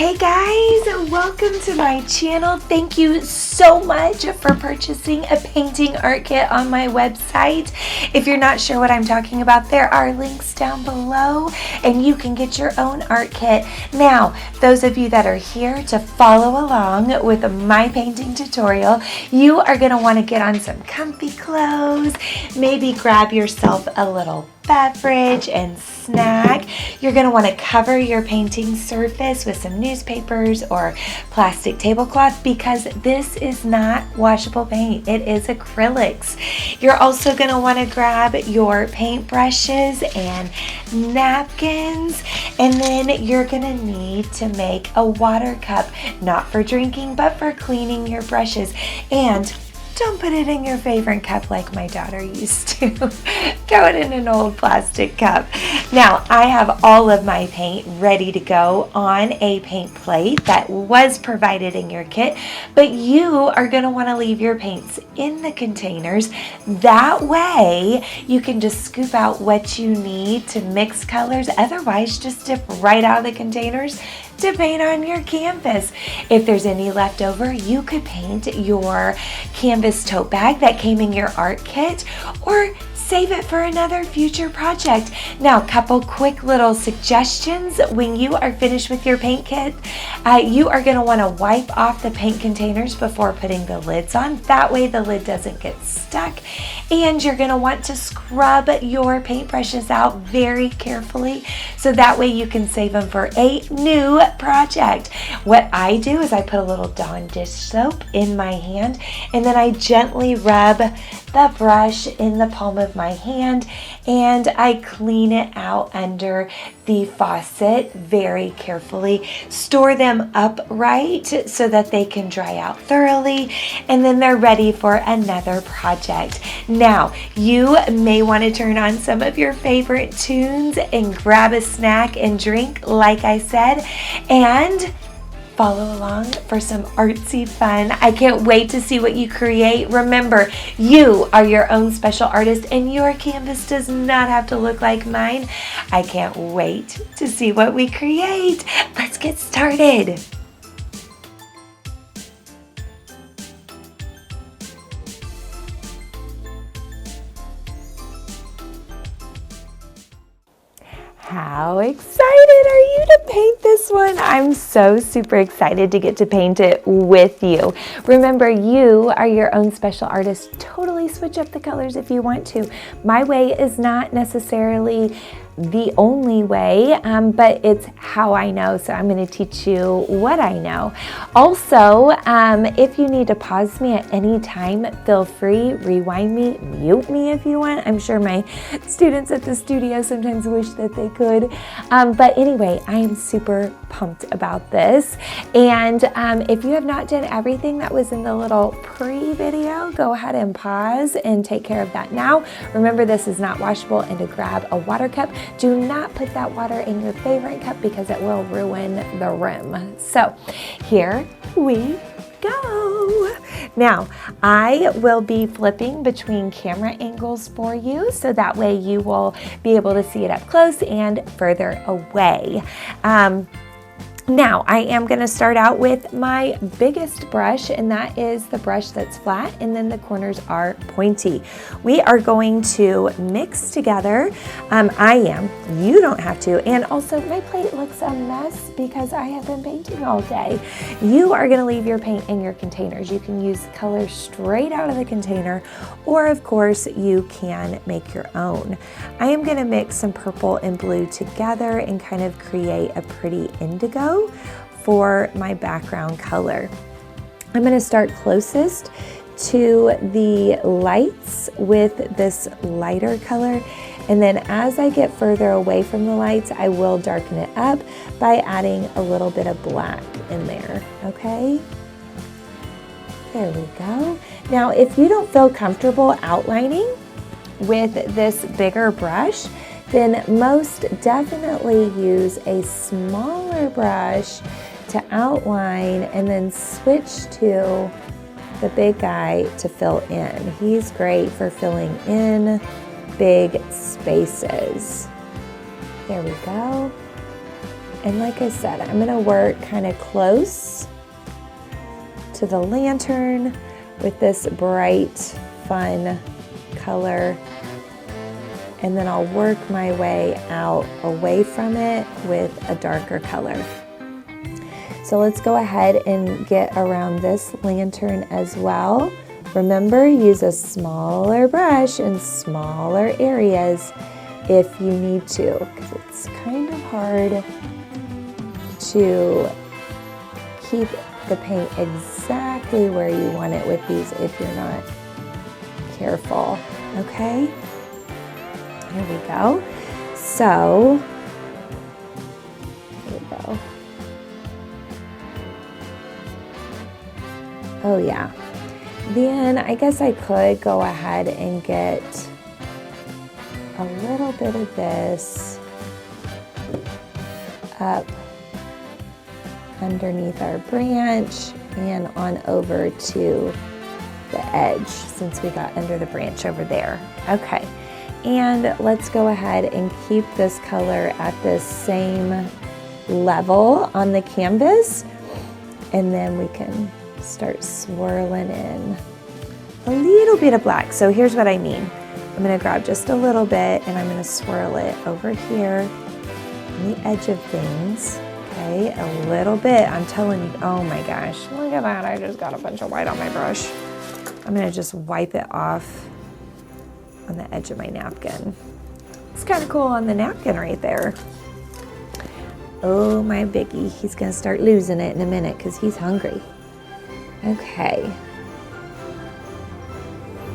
Hey guys, welcome to my channel. Thank you so much for purchasing a painting art kit on my website. If you're not sure what I'm talking about, there are links down below and you can get your own art kit. Now, those of you that are here to follow along with my painting tutorial, you are going to want to get on some comfy clothes, maybe grab yourself a little beverage and snack. You're going to want to cover your painting surface with some newspapers or plastic tablecloth because this is not washable paint. It is acrylics. You're also going to want to grab your paint brushes and napkins, and then you're going to need to make a water cup, not for drinking but for cleaning your brushes. And don't put it in your favorite cup like my daughter used to. Throw it in an old plastic cup. Now, I have all of my paint ready to go on a paint plate that was provided in your kit, but you are going to want to leave your paints in the containers. That way, you can just scoop out what you need to mix colors. Otherwise, just dip right out of the containers to paint on your canvas. If there's any left over, you could paint your canvas tote bag that came in your art kit or save it for another future project. Now, a couple quick little suggestions. When you are finished with your paint kit, you are going to want to wipe off the paint containers before putting the lids on. That way the lid doesn't get stuck. And you're going to want to scrub your paintbrushes out very carefully so that way you can save them for a new project. What I do is I put a little Dawn dish soap in my hand and then I gently rub the brush in the palm of my hand and I clean it out under the faucet very carefully. Store them upright so that they can dry out thoroughly and then they're ready for another project. Now, you may want to turn on some of your favorite tunes and grab a snack and drink, like I said, and follow along for some artsy fun. I can't wait to see what you create. Remember, you are your own special artist and your canvas does not have to look like mine. I can't wait to see what we create. Let's get started. How excited are you to paint this one? I'm so super excited to get to paint it with you. Remember, you are your own special artist. Totally switch up the colors if you want to. My way is not necessarily the only way, but it's how I know, so I'm going to teach you what I know. Also, if you need to pause me at any time, feel free, rewind me, mute me if you want. I'm sure my students at the studio sometimes wish that they could, but anyway, I am super pumped about this, and if you have not done everything that was in the little pre-video, go ahead and pause and take care of that now. Remember, this is not washable, and to grab a water cup, do not put that water in your favorite cup because it will ruin the rim. So here we go. Now, I will be flipping between camera angles for you so that way you will be able to see it up close and further away. Now, I am going to start out with my biggest brush, and that is the brush that's flat, and then the corners are pointy. We are going to mix together. I am. You don't have to. And also, my plate looks a mess because I have been painting all day. You are going to leave your paint in your containers. You can use colors straight out of the container, or of course, you can make your own. I am going to mix some purple and blue together and kind of create a pretty indigo for my background color. I'm going to start closest to the lights with this lighter color, and then as I get further away from the lights, I will darken it up by adding a little bit of black in there, okay? There we go. Now, if you don't feel comfortable outlining with this bigger brush, then most definitely use a smaller brush to outline and then switch to the big guy to fill in. He's great for filling in big spaces. There we go. And like I said, I'm gonna work kind of close to the lantern with this bright, fun color. And then I'll work my way out away from it with a darker color. So let's go ahead and get around this lantern as well. Remember, use a smaller brush in smaller areas if you need to, because it's kind of hard to keep the paint exactly where you want it with these if you're not careful. Okay, here we go. So, here we go. Oh yeah. Then I guess I could go ahead and get a little bit of this up underneath our branch and on over to the edge, since we got under the branch over there. Okay, and let's go ahead and keep this color at this same level on the canvas, and then we can start swirling in a little bit of black. So here's what I mean. I'm gonna grab just a little bit and I'm gonna swirl it over here on the edge of things. Okay, a little bit. I'm telling you, oh my gosh, look at that. I just got a bunch of white on my brush. I'm gonna just wipe it off on the edge of my napkin. It's kind of cool on the napkin right there. Oh my biggie, he's gonna start losing it in a minute because he's hungry. Okay,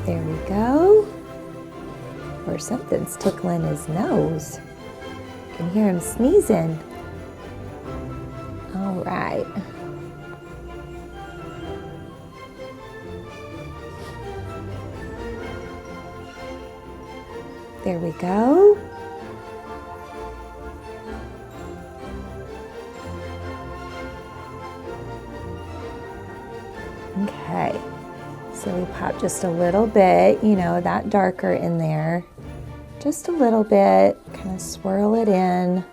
there we go. Or something's tickling his nose. You can hear him sneezing. All right. There we go. Okay, so we pop just a little bit, you know, that darker in there. Just a little bit, kind of swirl it in.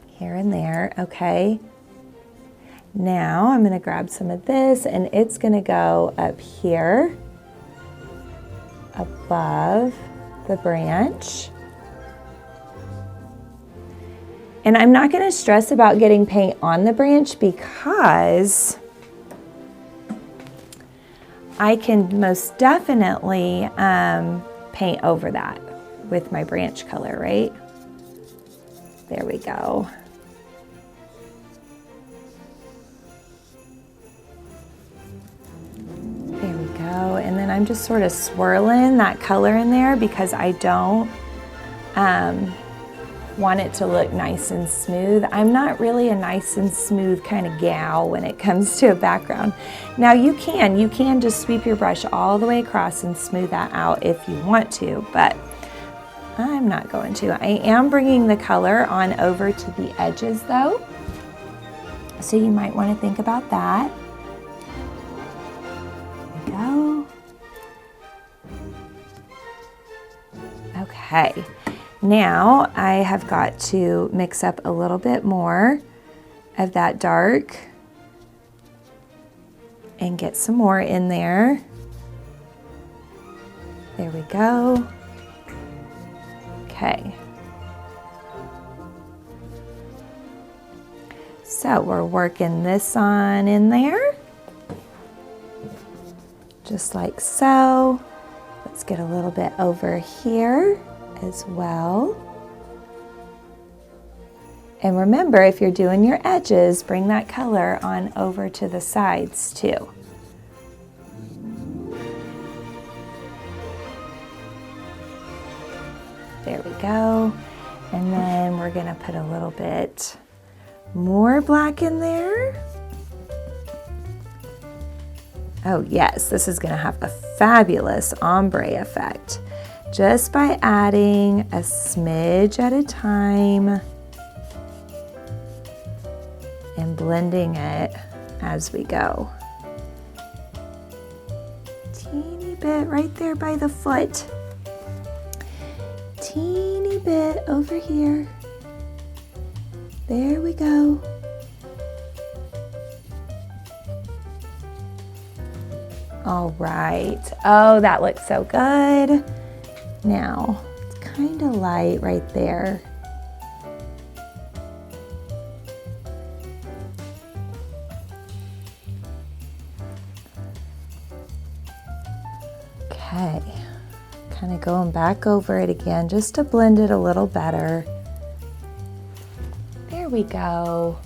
Here and there, okay. Now I'm gonna grab some of this and it's gonna go up here, above the branch. And I'm not gonna stress about getting paint on the branch because I can most definitely paint over that with my branch color, right? There we go. There we go. And then I'm just sort of swirling that color in there because I don't want it to look nice and smooth. I'm not really a nice and smooth kind of gal when it comes to a background. Now you can just sweep your brush all the way across and smooth that out if you want to, but I'm not going to. I am bringing the color on over to the edges though, so you might want to think about that. There we go. Okay. Now I have got to mix up a little bit more of that dark and get some more in there. There we go. Okay. So we're working this on in there, just like so. Let's get a little bit over here as well. And remember, if you're doing your edges, bring that color on over to the sides too. There we go. And then we're gonna put a little bit more black in there. Oh yes, this is gonna have a fabulous ombre effect, just by adding a smidge at a time and blending it as we go. Teeny bit right there by the foot. Teeny bit over here. There we go. All right. Oh, that looks so good. Now, it's kind of light right there. Okay. Kind of going back over it again just to blend it a little better. There we go.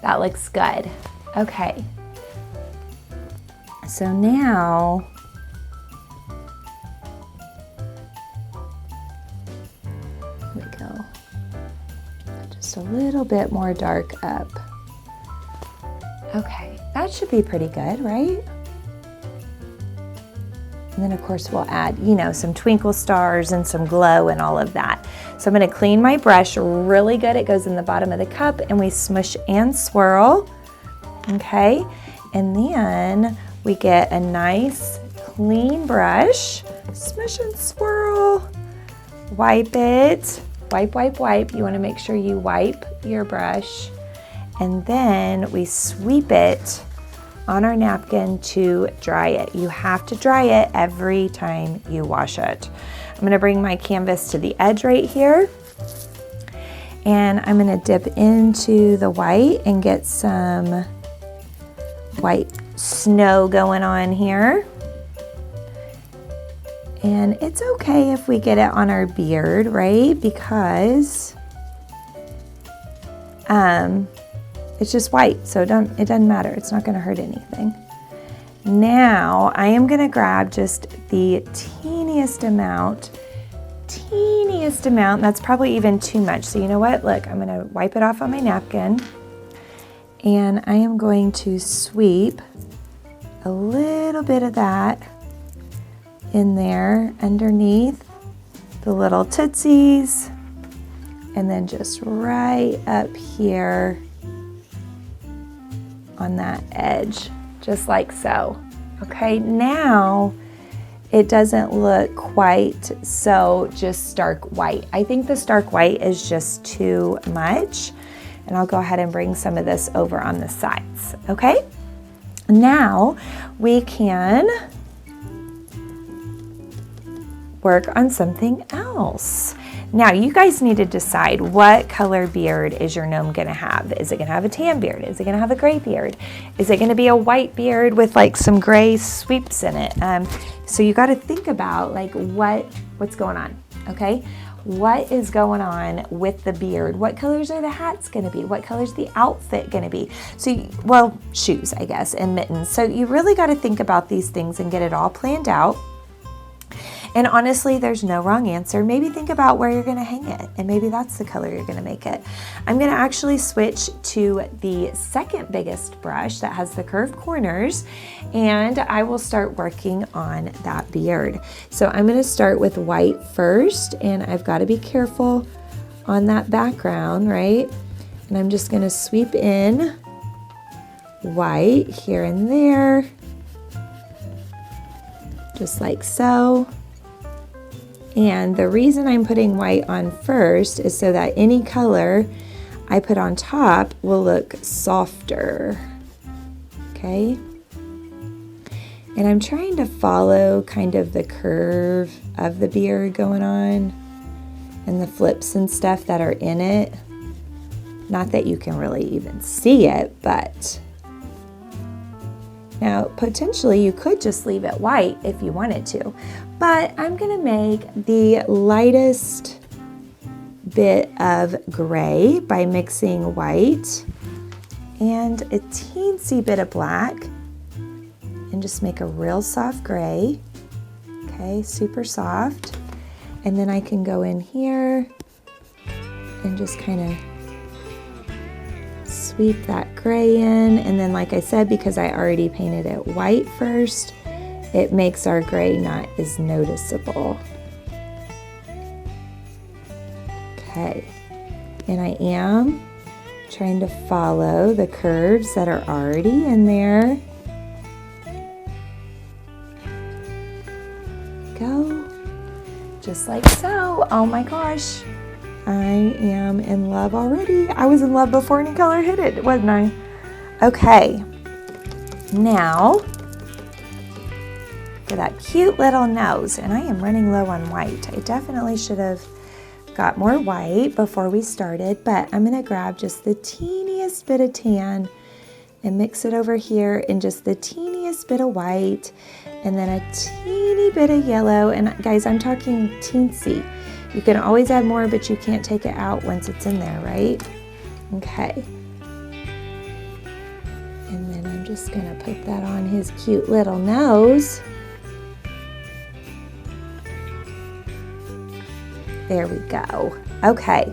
That looks good. Okay. So now, here we go. Just a little bit more dark up. Okay, that should be pretty good, right? And then of course we'll add, you know, some twinkle stars and some glow and all of that. So I'm going to clean my brush really good. It goes in the bottom of the cup and we smush and swirl. Okay, and then we get a nice clean brush, smush and swirl, wipe it, wipe, wipe, wipe. You want to make sure you wipe your brush, and then we sweep it on our napkin to dry it. You have to dry it every time you wash it. I'm going to bring my canvas to the edge right here, and I'm going to dip into the white and get some white snow going on here. And it's okay if we get it on our beard, right? Because it's just white, so it doesn't matter. It's not going to hurt anything. Now I am going to grab just the teeniest amount. That's probably even too much. So you know what? Look, I'm going to wipe it off on my napkin, and I am going to sweep a little bit of that in there underneath the little tootsies, and then just right up here on that edge, just like so. Okay, now it doesn't look quite so just stark white. I think the stark white is just too much, and I'll go ahead and bring some of this over on the sides, okay? Now we can work on something else. Now you guys need to decide what color beard is your gnome gonna have. Is it gonna have a tan beard? Is it gonna have a gray beard? Is it gonna be a white beard with like some gray sweeps in it? So you gotta think about like what's going on, okay? What is going on with the beard? What colors are the hats gonna be? What color's the outfit gonna be? So, well, shoes, I guess, and mittens. So you really gotta think about these things and get it all planned out. And honestly, there's no wrong answer. Maybe think about where you're gonna hang it, and maybe that's the color you're gonna make it. I'm gonna actually switch to the second biggest brush that has the curved corners, and I will start working on that beard. So I'm gonna start with white first, and I've gotta be careful on that background, right? And I'm just gonna sweep in white here and there, just like so. And the reason I'm putting white on first is so that any color I put on top will look softer, okay? And I'm trying to follow kind of the curve of the beard going on and the flips and stuff that are in it. Not that you can really even see it, but now potentially you could just leave it white if you wanted to. But I'm gonna make the lightest bit of gray by mixing white and a teensy bit of black, and just make a real soft gray, okay, super soft. And then I can go in here and just kind of sweep that gray in. And then, like I said, because I already painted it white first, it makes our gray not as noticeable. Okay, and I am trying to follow the curves that are already in there. Go, just like so. Oh my gosh, I am in love already. I was in love before any color hit it, wasn't I? Okay, now for that cute little nose, and I am running low on white. I definitely should have got more white before we started, but I'm gonna grab just the teeniest bit of tan and mix it over here in just the teeniest bit of white, and then a teeny bit of yellow. And guys, I'm talking teensy. You can always add more, but you can't take it out once it's in there, right? Okay. And then I'm just gonna put that on his cute little nose. There we go. Okay,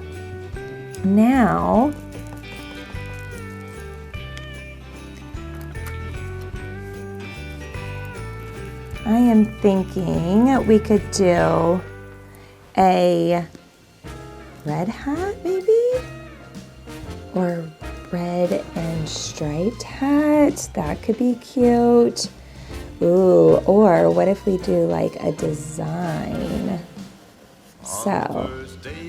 now I am thinking we could do a red hat maybe, or red and striped hat. That could be cute. Ooh, or what if we do like a design? So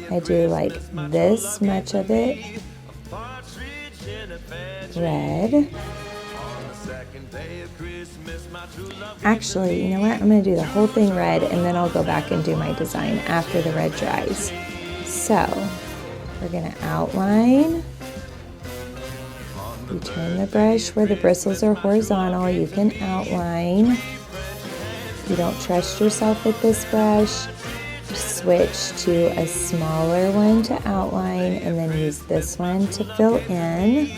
I do like this much of it red. Actually, you know what? I'm going to do the whole thing red, and then I'll go back and do my design after the red dries. So we're going to outline. You turn the brush where the bristles are horizontal. You can outline. If you don't trust yourself with this brush, switch to a smaller one to outline, and then use this one to fill in.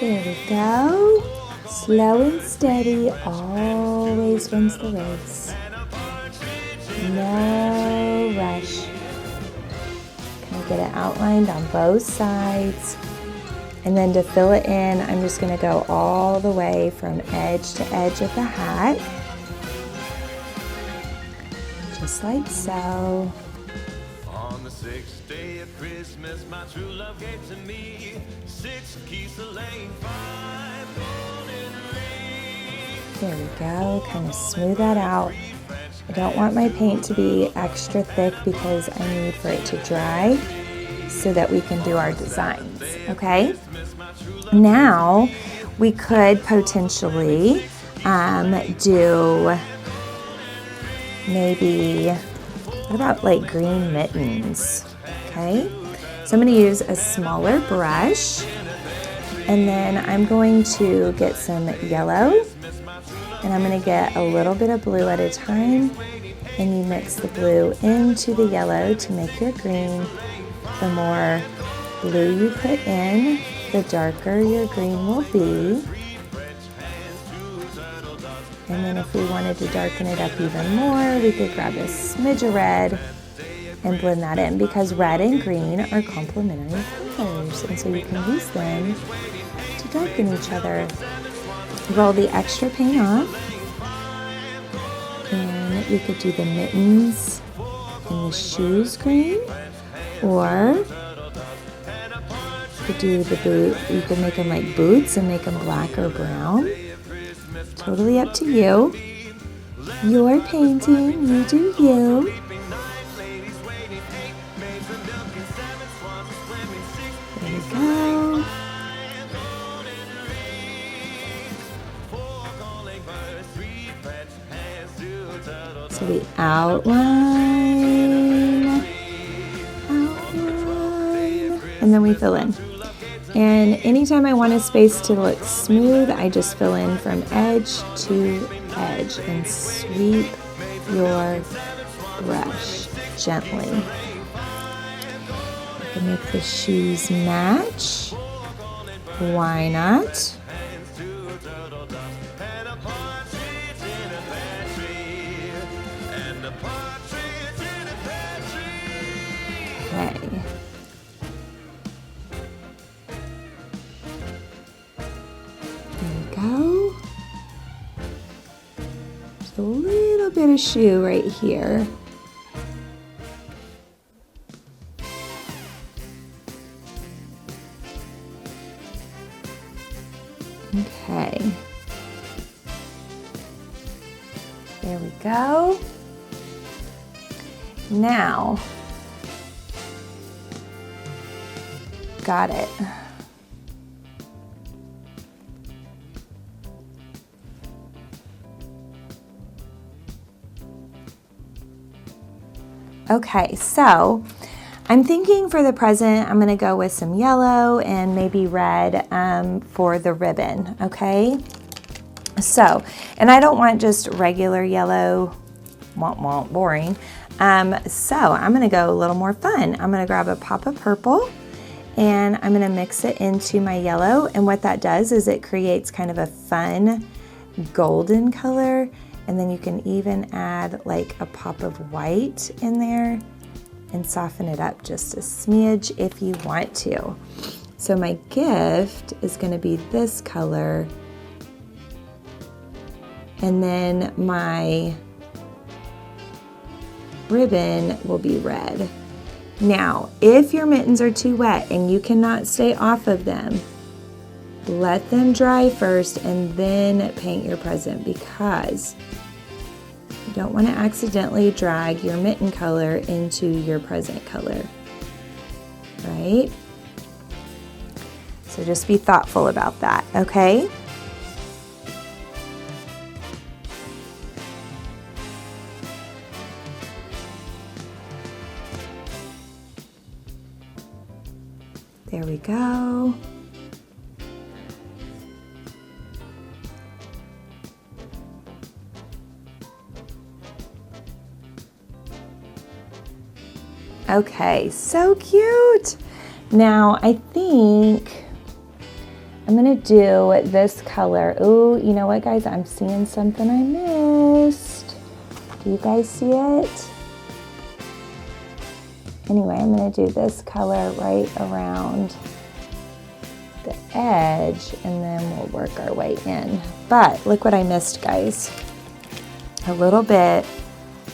There we go. Slow and steady always wins the race. No rush. Kind of get it outlined on both sides. And then to fill it in, I'm just going to go all the way from edge to edge of the hat. Just like so. On the 6th day of Christmas, my true love gave to me 6 keys to lane, 5 golden rings. There we go. Kind of smooth that out. I don't want my paint to be extra thick because I need for it to dry so that we can do our designs, okay? Now we could potentially do maybe, what about like green mittens, okay? So I'm going to use a smaller brush, and then I'm going to get some yellow, and I'm going to get a little bit of blue at a time, and you mix the blue into the yellow to make your green. The more blue you put in, the darker your green will be. And then if we wanted to darken it up even more, we could grab a smidge of red and blend that in, because red and green are complementary colors, and so you can use them to darken each other. Roll the extra paint off, and you could do the mittens and the shoes green, or you could do the boot. You could make them like boots and make them black or brown. Totally up to you. You're painting, you do you. There we go. So we outline, and then we fill in. And anytime I want a space to look smooth, I just fill in from edge to edge and sweep your brush gently. You can make the shoes match. Why not? Okay. Go. Just a little bit of shoe right here. Okay. There we go. Now, got it. Okay, so I'm thinking for the present, I'm gonna go with some yellow and maybe red for the ribbon, okay? So, and I don't want just regular yellow, boring. So I'm gonna go a little more fun. I'm gonna grab a pop of purple and I'm gonna mix it into my yellow, and what that does is it creates kind of a fun golden color, and then you can even add like a pop of white in there and soften it up just a smidge if you want to. So my gift is gonna be this color, and then my ribbon will be red. Now, if your mittens are too wet and you cannot stay off of them, let them dry first and then paint your present, because you don't want to accidentally drag your mitten color into your present color, right? So just be thoughtful about that, okay? There we go. Okay, so cute. Now I think I'm gonna do this color. Ooh, you know what, guys? I'm seeing something I missed. Do you guys see it? Anyway, I'm gonna do this color right around the edge, and then we'll work our way in. But look what I missed, guys. A little bit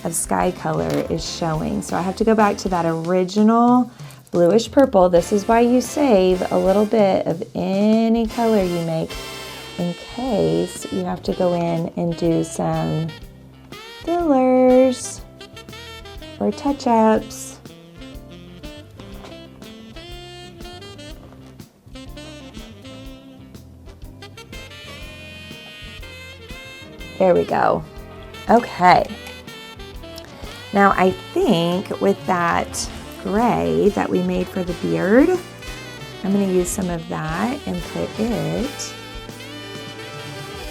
of sky color is showing. So I have to go back to that original bluish purple. This is why you save a little bit of any color you make in case you have to go in and do some fillers or touch-ups. There we go. Okay. Now I think with that gray that we made for the beard, I'm going to use some of that and put it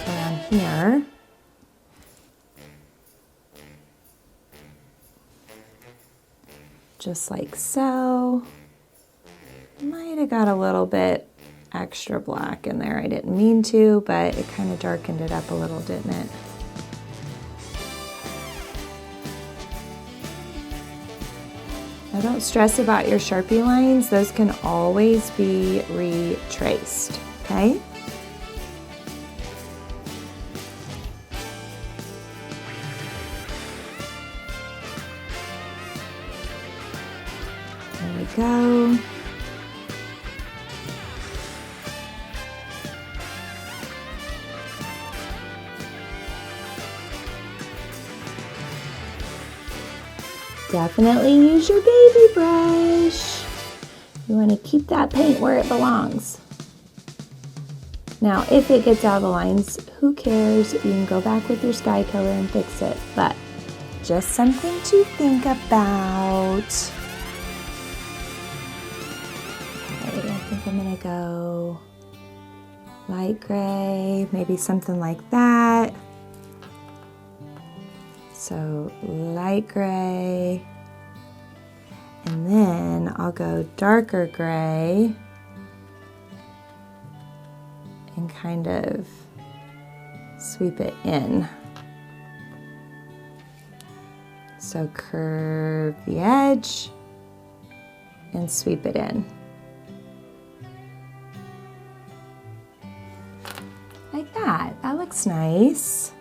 around here. Just like so. Might have got a little bit extra black in there. I didn't mean to, but it kind of darkened it up a little, didn't it? Now don't stress about your Sharpie lines. Those can always be retraced, okay? There we go. Definitely use your baby brush. You want to keep that paint where it belongs. Now, if it gets out of the lines, who cares? You can go back with your sky color and fix it, but just something to think about. Okay, I think I'm gonna go light gray, maybe something like that. So light gray, and then I'll go darker gray and kind of sweep it in. So curve the edge and sweep it in. Like that. That looks nice.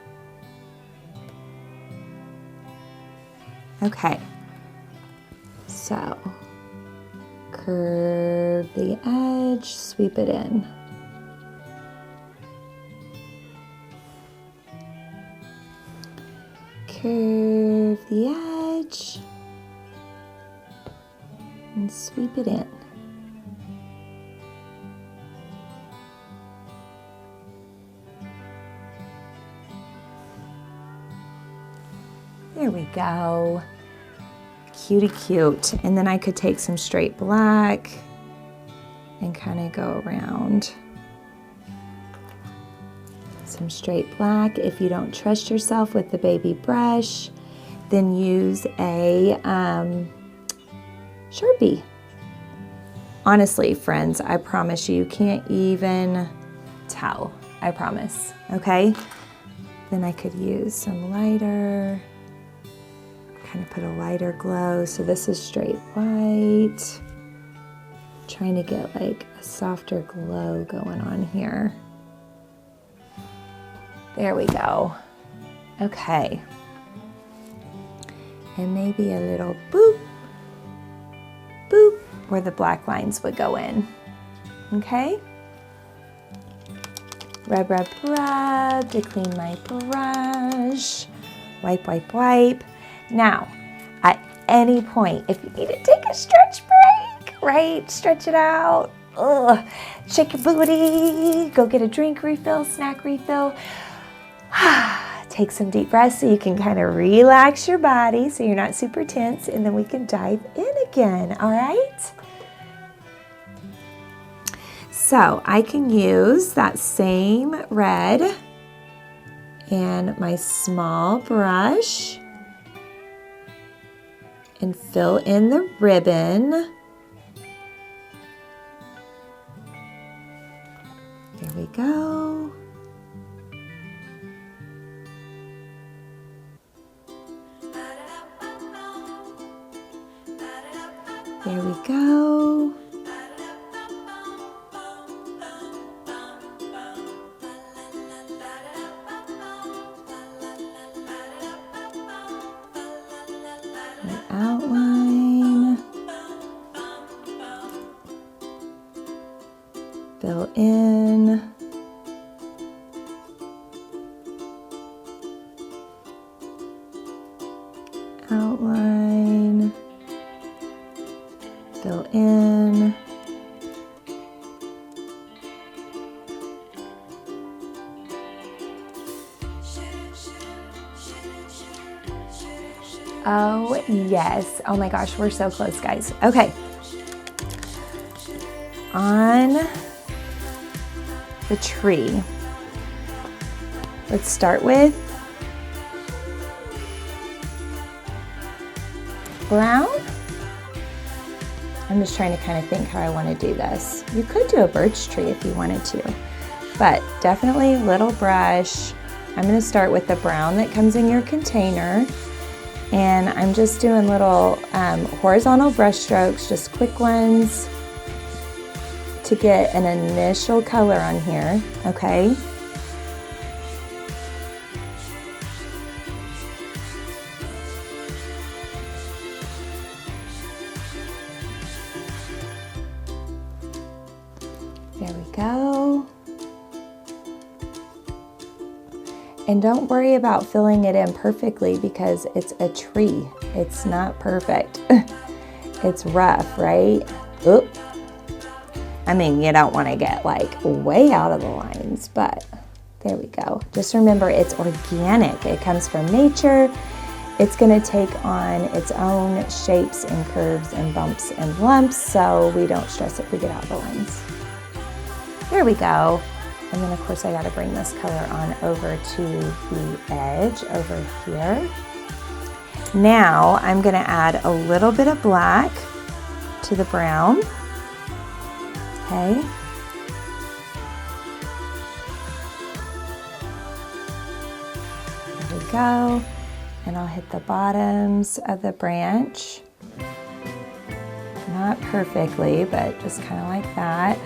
Okay, so curve the edge, sweep it in. curve the edge and sweep it in. There we go. Cutie cute. And then I could take some straight black and kind of go around. Some straight black. If you don't trust yourself with the baby brush, then use a Sharpie. Honestly, friends, I promise you can't even tell. I promise. Okay? Then I could use some lighter, kind of put a lighter glow. So this is straight white. Trying to get like a softer glow going on here. There we go. Okay. And maybe a little boop, boop, where the black lines would go in. Okay? Rub, rub, rub to clean my brush. Wipe, wipe, wipe. Now, at any point, if you need to take a stretch break, right? Stretch it out. Ugh. Shake your booty. Go get a drink refill, snack refill. Take some deep breaths so you can kind of relax your body so you're not super tense, and then we can dive in again, all right? So I can use that same red and my small brush and fill in the ribbon. There we go. There we go. The outline. Fill in. Outline. Fill in. Oh, yes. Oh my gosh, we're so close, guys. Okay. On the tree, let's start with brown. I'm just trying to kind of think how I want to do this. You could do a birch tree if you wanted to, but definitely little brush. I'm going to start with the brown that comes in your container, and I'm just doing little horizontal brush strokes, just quick ones to get an initial color on here, okay? There we go. And don't worry about filling it in perfectly because it's a tree. It's not perfect. It's rough, right? Oop. I mean, you don't want to get like way out of the lines, but there we go. Just remember, it's organic. It comes from nature. It's going to take on its own shapes and curves and bumps and lumps, so we don't stress if we get out of the lines. There we go. And then of course I got to bring this color on over to the edge over here. Now I'm going to add a little bit of black to the brown. Okay. There we go. And I'll hit the bottoms of the branch. Not perfectly, but just kind of like that.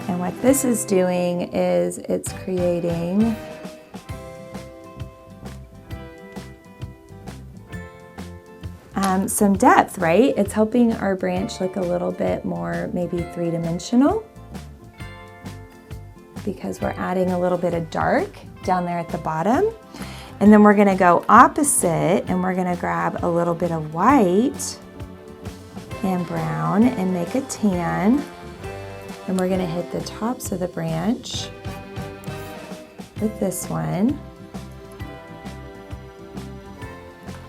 And what this is doing is it's creating some depth, right? It's helping our branch look a little bit more maybe three-dimensional because we're adding a little bit of dark down there at the bottom. And then we're gonna go opposite, and we're gonna grab a little bit of white and brown and make a tan. And we're gonna hit the tops of the branch with this one.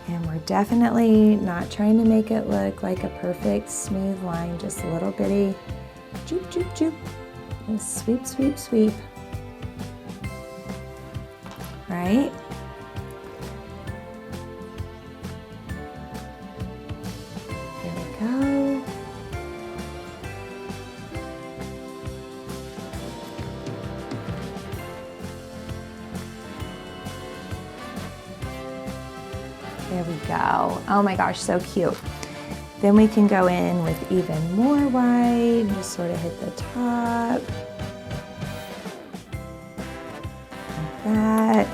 And we're definitely not trying to make it look like a perfect smooth line, just a little bitty joop, joop, joop. And sweep, sweep, sweep. Right? There we go. There we go. Oh my gosh, so cute. Then we can go in with even more white and just sort of hit the top. Like that.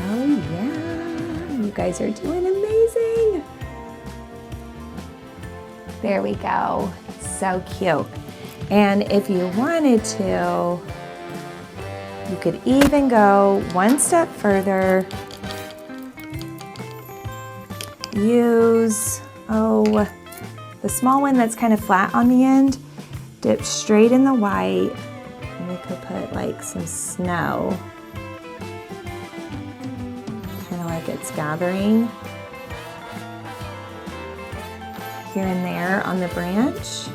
Oh yeah, you guys are doing amazing. There we go. So cute. And if you wanted to, you could even go one step further. Use, the small one that's kind of flat on the end, dip straight in the white, and we could put like some snow, kind of like it's gathering here and there on the branch.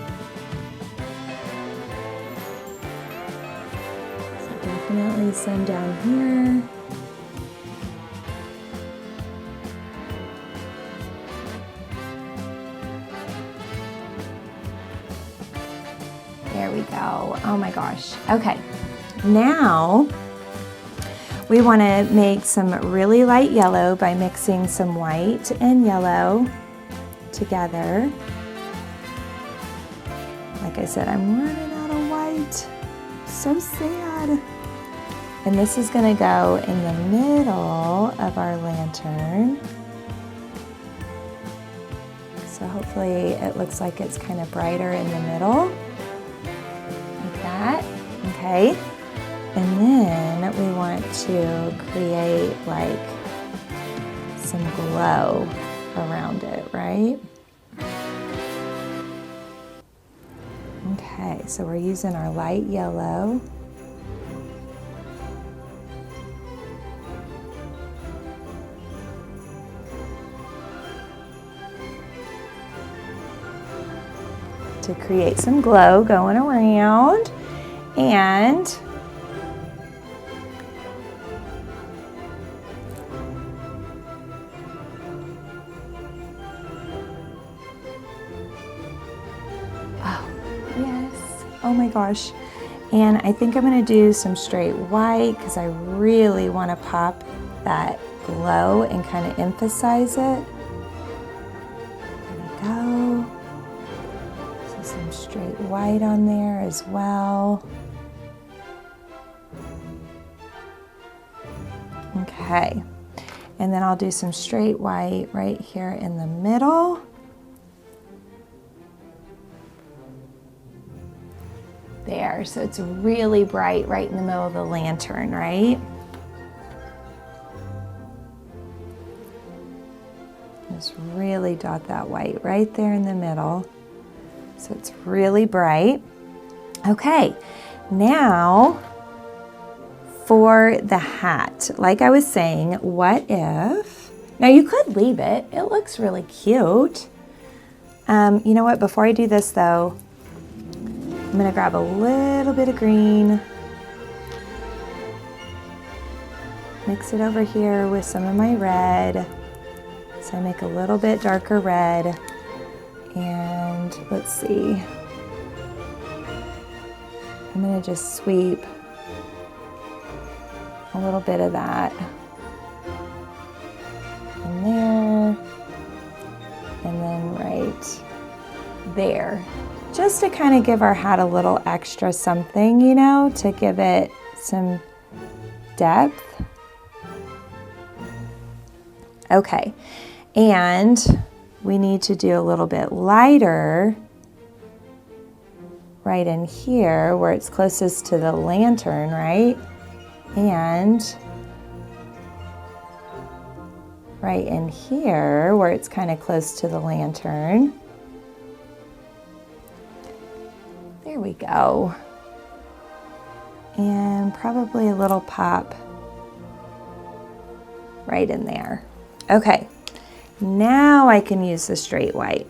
Definitely some down here. There we go. Oh my gosh. Okay. Now we want to make some really light yellow by mixing some white and yellow together. Like I said, I'm running out of white. So sad. And this is going to go in the middle of our lantern. So hopefully it looks like it's kind of brighter in the middle. Like that. Okay. And then we want to create like some glow around it, right? Okay, so we're using our light yellow. To create some glow going around. And oh, yes. Oh my gosh. And I think I'm going to do some straight white because I really want to pop that glow and kind of emphasize it. There we go. Some straight white on there as well. Okay, and then I'll do some straight white right here in the middle. There, so it's really bright right in the middle of the lantern, right? Just really dot that white right there in the middle. So it's really bright. Okay, now for the hat, like I was saying, what if, now you could leave it, it looks really cute. You know what, before I do this though, I'm gonna grab a little bit of green, mix it over here with some of my red, so I make a little bit darker red. And let's see, I'm going to just sweep a little bit of that in there, and then right there, just to kind of give our hat a little extra something, you know, to give it some depth. Okay, and we need to do a little bit lighter right in here where it's closest to the lantern, right? And right in here where it's kind of close to the lantern. There we go. And probably a little pop right in there. Okay, now I can use the straight white.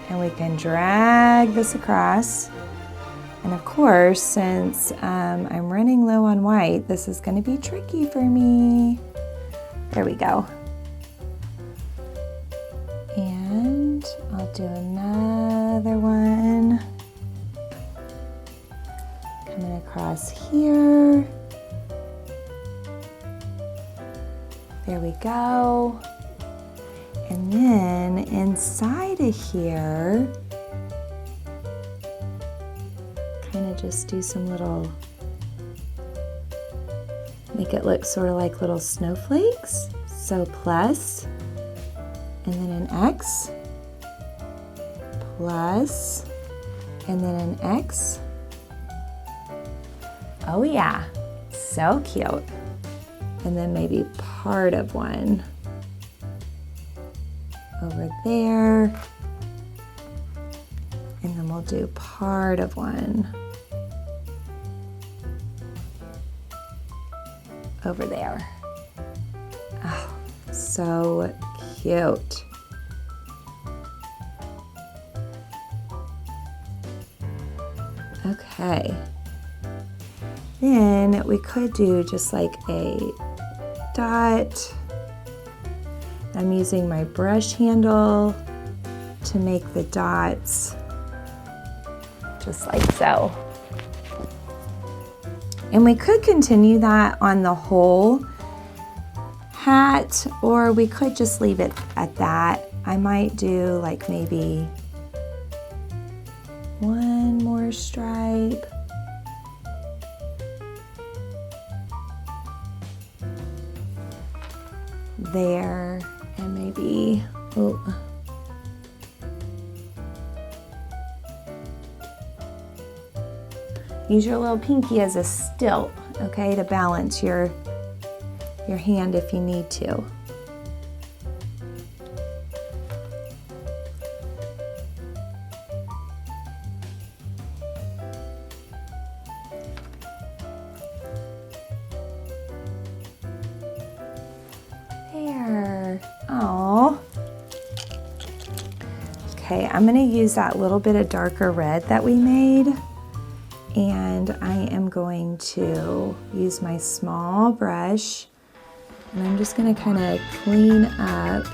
And we can drag this across. And of course, since I'm running low on white, this is going to be tricky for me. There we go. And I'll do another one. Coming across here. There we go. And then inside of here, kind of just do some little, make it look sort of like little snowflakes. So plus, and then an X, plus, and then an X. Oh yeah, so cute. And then maybe part of one over there. And then we'll do part of one over there. Oh, so cute. Okay. Then we could do just like a dot. I'm using my brush handle to make the dots just like so. And we could continue that on the whole hat, or we could just leave it at that. I might do like maybe one more stripe. There, and maybe, oh. Use your little pinky as a stilt, okay, to balance your hand if you need to. There. Oh. Okay, I'm going to use that little bit of darker red that we made. And I am going to use my small brush, and I'm just going to kind of clean up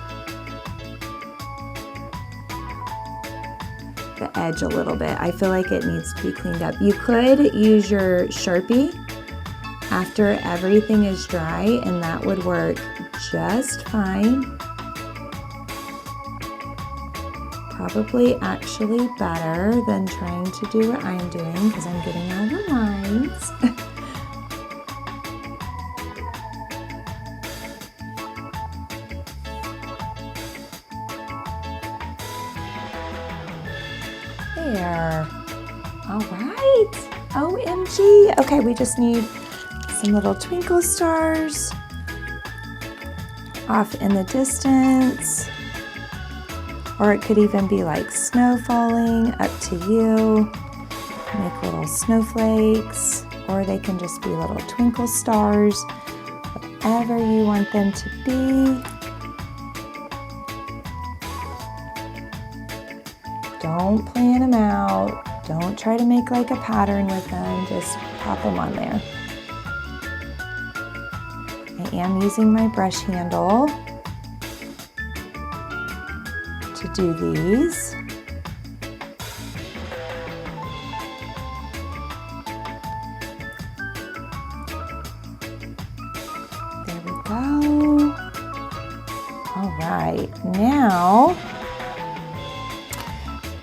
the edge a little bit. I feel like it needs to be cleaned up. You could use your Sharpie after everything is dry, and that would work just fine. Probably actually better than trying to do what I'm doing because I'm getting all the lines. There. All right. OMG. Okay, we just need some little twinkle stars off in the distance. Or it could even be like snow falling, up to you. Make little snowflakes, or they can just be little twinkle stars, whatever you want them to be. Don't plan them out. Don't try to make like a pattern with them. Just pop them on there. I am using my brush handle to do these. There we go. All right, now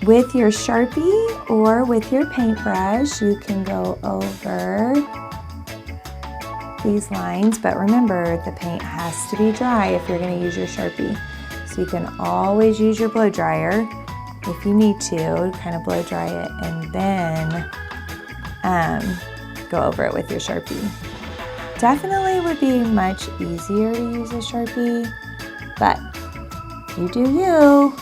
with your Sharpie or with your paintbrush, you can go over these lines, but remember the paint has to be dry if you're going to use your Sharpie. So you can always use your blow dryer if you need to, kind of blow dry it, and then go over it with your Sharpie. Definitely would be much easier to use a Sharpie, but you do you.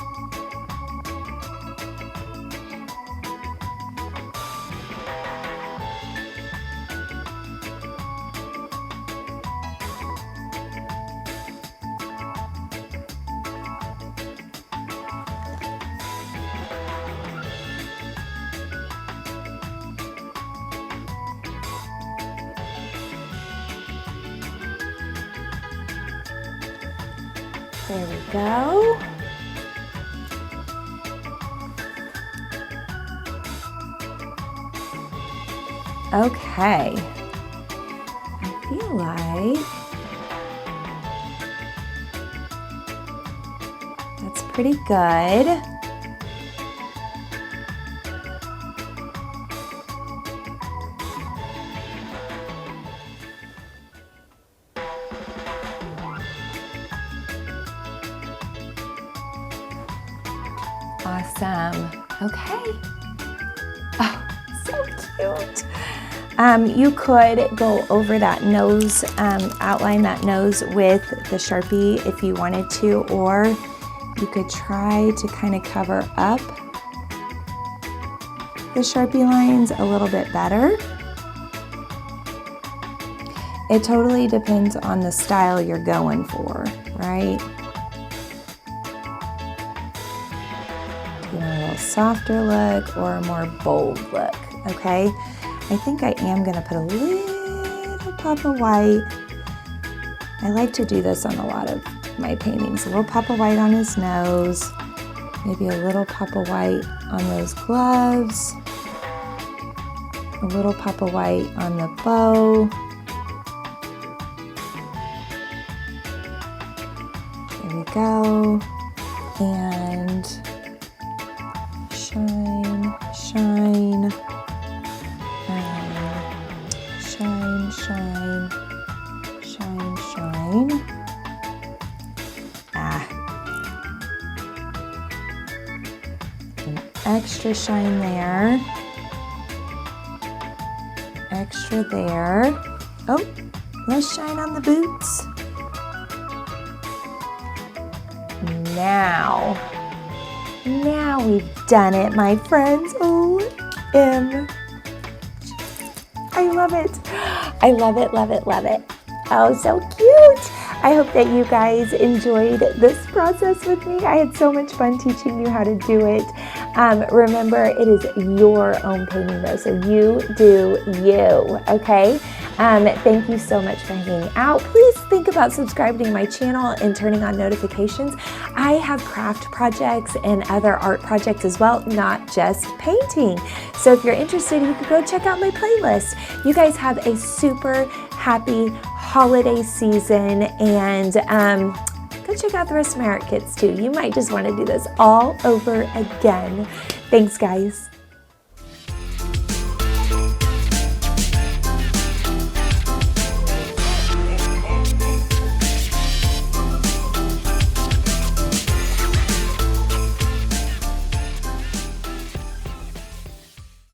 There we go. Okay. I feel like that's pretty good. Awesome. Okay. Oh, so cute. You could go over that nose, outline that nose with the Sharpie if you wanted to, or you could try to kind of cover up the Sharpie lines a little bit better. It totally depends on the style you're going for, right? A little softer look or a more bold look, okay? I think I am gonna put a little pop of white. I like to do this on a lot of my paintings. A little pop of white on his nose, maybe a little pop of white on those gloves, a little pop of white on the bow. There we go. And shine, shine, shine, shine, shine, shine. An extra shine there, extra there. Oh, let's shine on the boots. Now we've done it, my friends. OMG. I love it. I love it, love it, love it. Oh, so cute. I hope that you guys enjoyed this process with me. I had so much fun teaching you how to do it. Remember, it is your own painting though, so you do you, okay? Thank you so much for hanging out. Please think about subscribing to my channel and turning on notifications. I have craft projects and other art projects as well, not just painting. So if you're interested, you could go check out my playlist. You guys have a super happy holiday season, and go check out the rest of my art kits too. You might just want to do this all over again. Thanks, guys.